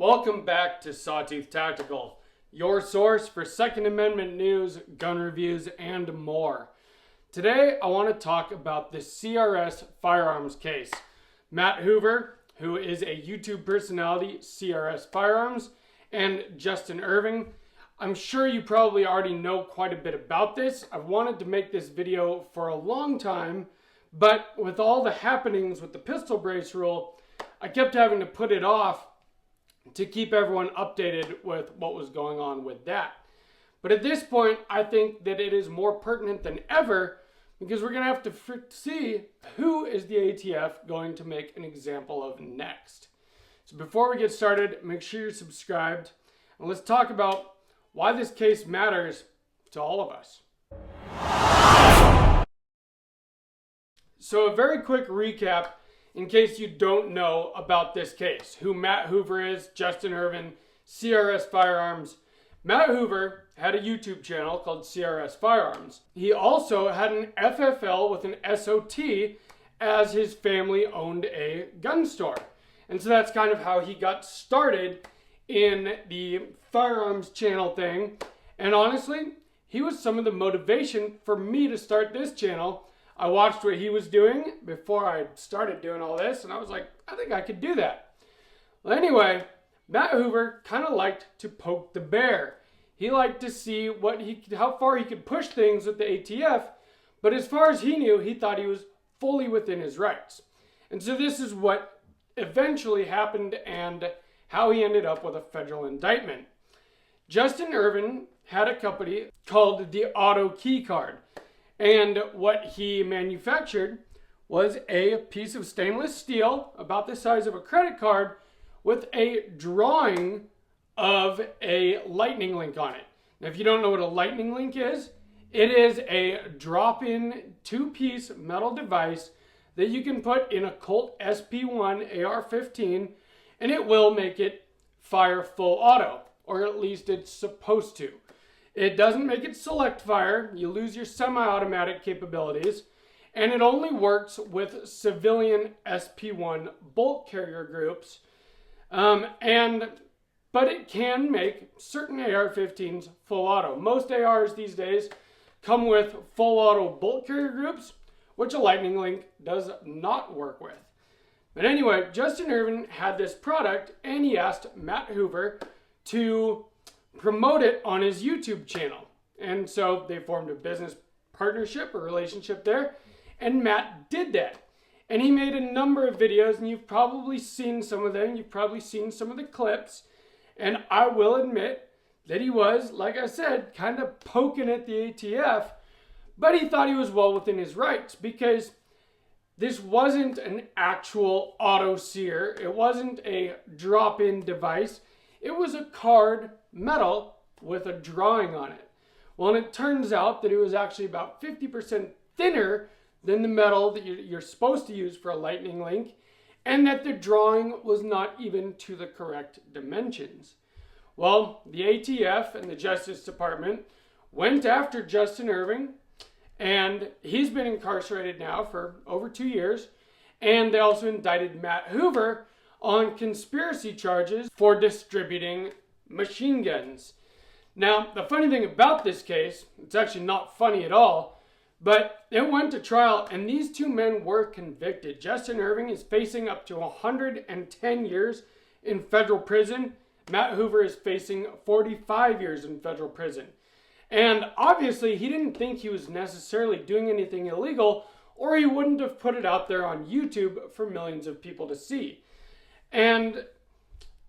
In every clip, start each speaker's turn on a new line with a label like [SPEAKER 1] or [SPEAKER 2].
[SPEAKER 1] Welcome back to Sawtooth Tactical, your source for Second Amendment news, gun reviews, and more. Today, I want to talk about the CRS Firearms case. Matt Hoover, who is a YouTube personality, CRS Firearms, and Justin Ervin. I'm sure you probably already know quite a bit about this. I've wanted to make this video for a long time, but with all the happenings with the pistol brace rule, I kept having to put it off to keep everyone updated with what was going on with that. But at this point, I think that it is more pertinent than ever because we're going to have to see who is the ATF going to make an example of next. So before we get started, make sure you're subscribed and let's talk about why this case matters to all of us. So a very quick recap in case you don't know about this case, who Matt Hoover is, Justin Ervin, CRS Firearms. Matt Hoover had a YouTube channel called CRS Firearms. He also had an FFL with an SOT as his family owned a gun store. And so that's kind of how he got started in the firearms channel thing. And honestly, he was some of the motivation for me to start this channel. I watched what he was doing before I started doing all this, and I was like, I think I could do that. Well, anyway, Matt Hoover kind of liked to poke the bear. He liked to see how far he could push things with the ATF, but as far as he knew, he thought he was fully within his rights. And so this is what eventually happened and how he ended up with a federal indictment. Justin Ervin had a company called the Auto Key Card. And what he manufactured was a piece of stainless steel about the size of a credit card with a drawing of a lightning link on it. Now, if you don't know what a lightning link is, it is a drop-in two-piece metal device that you can put in a Colt SP1 AR-15 and it will make it fire full auto, or at least it's supposed to. It doesn't make it select fire. You lose your semi-automatic capabilities. And it only works with civilian SP1 bolt carrier groups. But it can make certain AR-15s full auto. Most ARs these days come with full auto bolt carrier groups, which a lightning link does not work with. But anyway, Justin Ervin had this product and he asked Matt Hoover to promote it on his YouTube channel. And so they formed a business partnership or relationship there. And Matt did that. And he made a number of videos and you've probably seen some of them. You've probably seen some of the clips. And I will admit that he was, like I said, kind of poking at the ATF. But he thought he was well within his rights because this wasn't an actual auto sear. It wasn't a drop-in device. It was a card metal with a drawing on it. Well, and it turns out that it was actually about 50% thinner than the metal that you're supposed to use for a lightning link, and that the drawing was not even to the correct dimensions. Well, the ATF and the Justice Department went after Justin Ervin, and he's been incarcerated now for over 2 years, and they also indicted Matt Hoover on conspiracy charges for distributing machine guns. Now, the funny thing about this case, it's actually not funny at all, but it went to trial and these two men were convicted. Justin Ervin is facing up to 110 years in federal prison. Matt Hoover is facing 45 years in federal prison. And obviously, he didn't think he was necessarily doing anything illegal, or he wouldn't have put it out there on YouTube for millions of people to see. And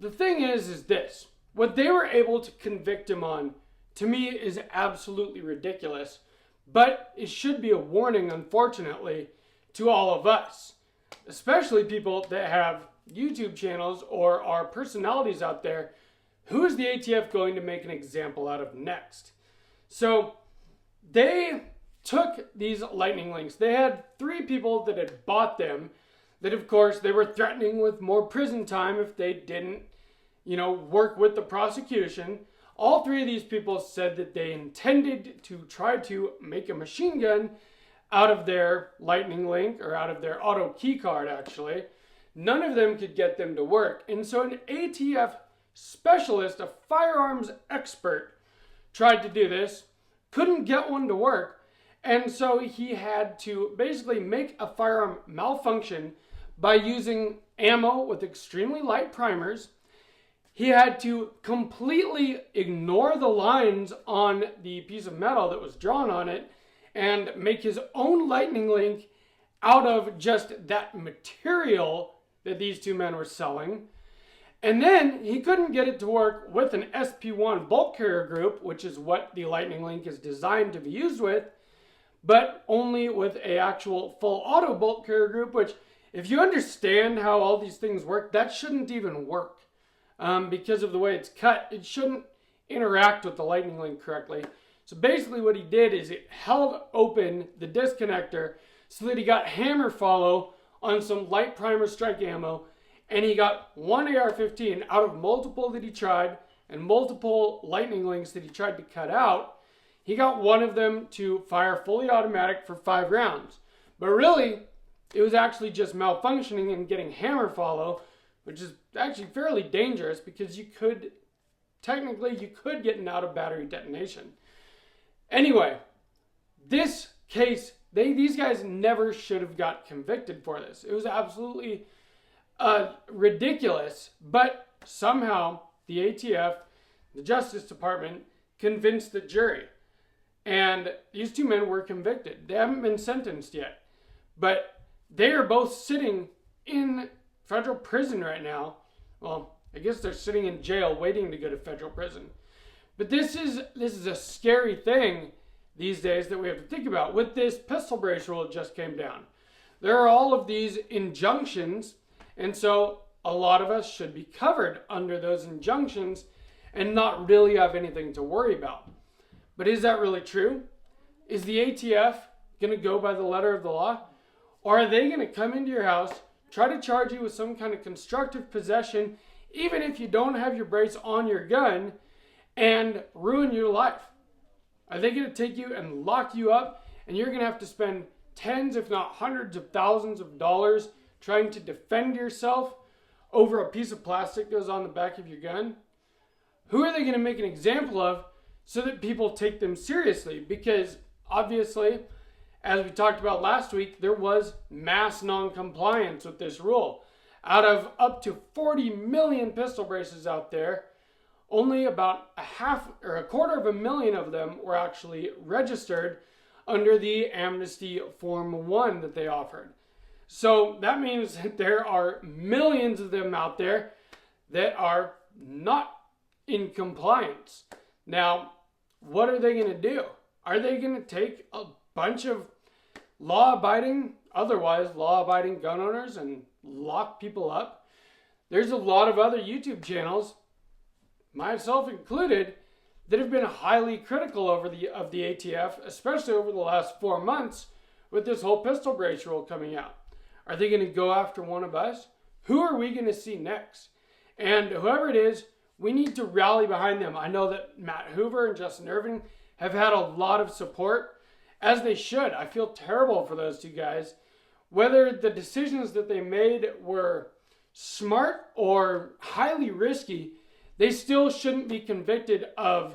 [SPEAKER 1] the thing is this. What they were able to convict him on, to me, is absolutely ridiculous. But it should be a warning, unfortunately, to all of us. Especially people that have YouTube channels or are personalities out there. Who is the ATF going to make an example out of next? So they took these lightning links. They had 3 people that had bought them that, of course, they were threatening with more prison time if they didn't, work with the prosecution. All 3 of these people said that they intended to try to make a machine gun out of their lightning link, or out of their auto key card, actually. None of them could get them to work. And so an ATF specialist, a firearms expert, tried to do this, couldn't get one to work, and so he had to basically make a firearm malfunction by using ammo with extremely light primers. He had to completely ignore the lines on the piece of metal that was drawn on it and make his own lightning link out of just that material that these two men were selling. And then he couldn't get it to work with an SP1 bolt carrier group, which is what the lightning link is designed to be used with, but only with an actual full auto bolt carrier group, which if you understand how all these things work, that shouldn't even work. Because of the way it's cut, it shouldn't interact with the lightning link correctly. So basically what he did is it held open the disconnector so that he got hammer follow on some light primer strike ammo, and he got one AR-15 out of multiple that he tried and multiple lightning links that he tried to cut out. He got one of them to fire fully automatic for 5 rounds. But really, it was actually just malfunctioning and getting hammer follow, which is actually fairly dangerous because you could get an out of battery detonation. Anyway, this case, these guys never should have got convicted for this. It was absolutely ridiculous, but somehow the ATF, the Justice Department, convinced the jury. And these two men were convicted. They haven't been sentenced yet, but they are both sitting in federal prison right now. Well, I guess they're sitting in jail waiting to go to federal prison. But this is a scary thing these days that we have to think about. With this pistol brace rule that just came down, there are all of these injunctions, and so a lot of us should be covered under those injunctions and not really have anything to worry about. But is that really true? Is the ATF going to go by the letter of the law? Or are they going to come into your house, try to charge you with some kind of constructive possession, even if you don't have your brace on your gun, and ruin your life? Are they going to take you and lock you up, and you're going to have to spend tens, if not hundreds of thousands of dollars trying to defend yourself over a piece of plastic that was on the back of your gun? Who are they going to make an example of so that people take them seriously? Because obviously, as we talked about last week, there was mass non-compliance with this rule. Out of up to 40 million pistol braces out there, only about a quarter of a million of them were actually registered under the Amnesty Form 1 that they offered. So that means that there are millions of them out there that are not in compliance. Now, what are they going to do? Are they going to take a bunch of otherwise law-abiding gun owners and lock people up? There's a lot of other YouTube channels, myself included, that have been highly critical of the ATF, especially over the last 4 months with this whole pistol brace rule coming out. Are they going to go after one of us? Who are we going to see next? And whoever it is, we need to rally behind them. I know that Matt Hoover and Justin Ervin have had a lot of support, as they should. I feel terrible for those two guys. Whether the decisions that they made were smart or highly risky, they still shouldn't be convicted of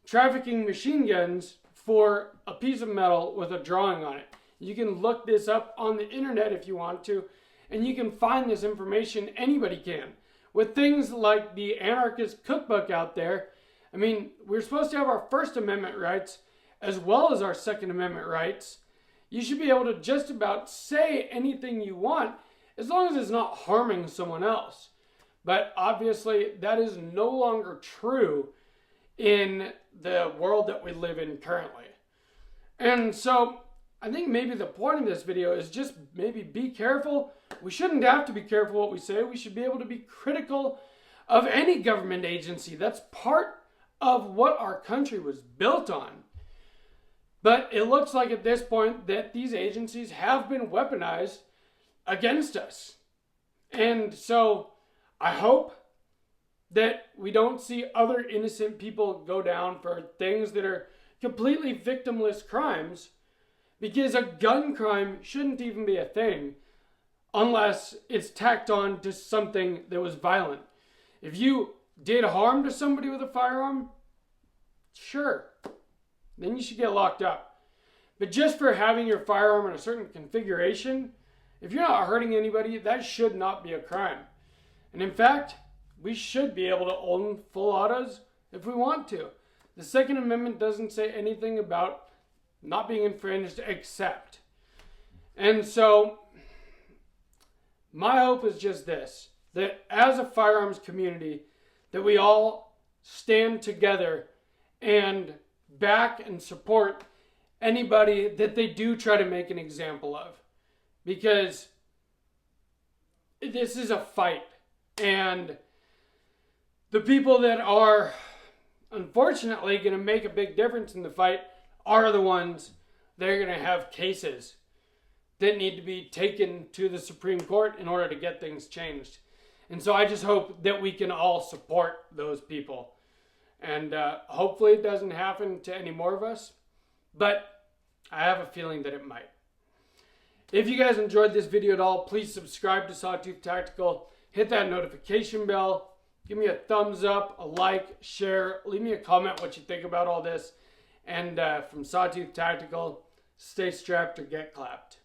[SPEAKER 1] trafficking machine guns for a piece of metal with a drawing on it. You can look this up on the internet if you want to, and you can find this information. Anybody can. With things like the Anarchist Cookbook out there, I mean, we're supposed to have our First Amendment rights as well as our Second Amendment rights. You should be able to just about say anything you want as long as it's not harming someone else. But obviously, that is no longer true in the world that we live in currently. And so, I think maybe the point of this video is just maybe be careful. We shouldn't have to be careful what we say. We should be able to be critical of any government agency. That's part of what our country was built on. But it looks like at this point that these agencies have been weaponized against us. And so I hope that we don't see other innocent people go down for things that are completely victimless crimes, because a gun crime shouldn't even be a thing unless it's tacked on to something that was violent. If you did harm to somebody with a firearm, sure, then you should get locked up. But just for having your firearm in a certain configuration, if you're not hurting anybody, that should not be a crime. And in fact, we should be able to own full autos if we want to. The Second Amendment doesn't say anything about not being infringed except. And so, my hope is just this, that as a firearms community, that we all stand together and back and support anybody that they do try to make an example of. Because this is a fight. And the people that are unfortunately going to make a big difference in the fight are the ones that are going to have cases that need to be taken to the Supreme Court in order to get things changed. And so I just hope that we can all support those people. And hopefully it doesn't happen to any more of us. But I have a feeling that it might. If you guys enjoyed this video at all, please subscribe to Sawtooth Tactical. Hit that notification bell. Give me a thumbs up, a like, share. Leave me a comment what you think about all this. And from Sawtooth Tactical, stay strapped or get clapped.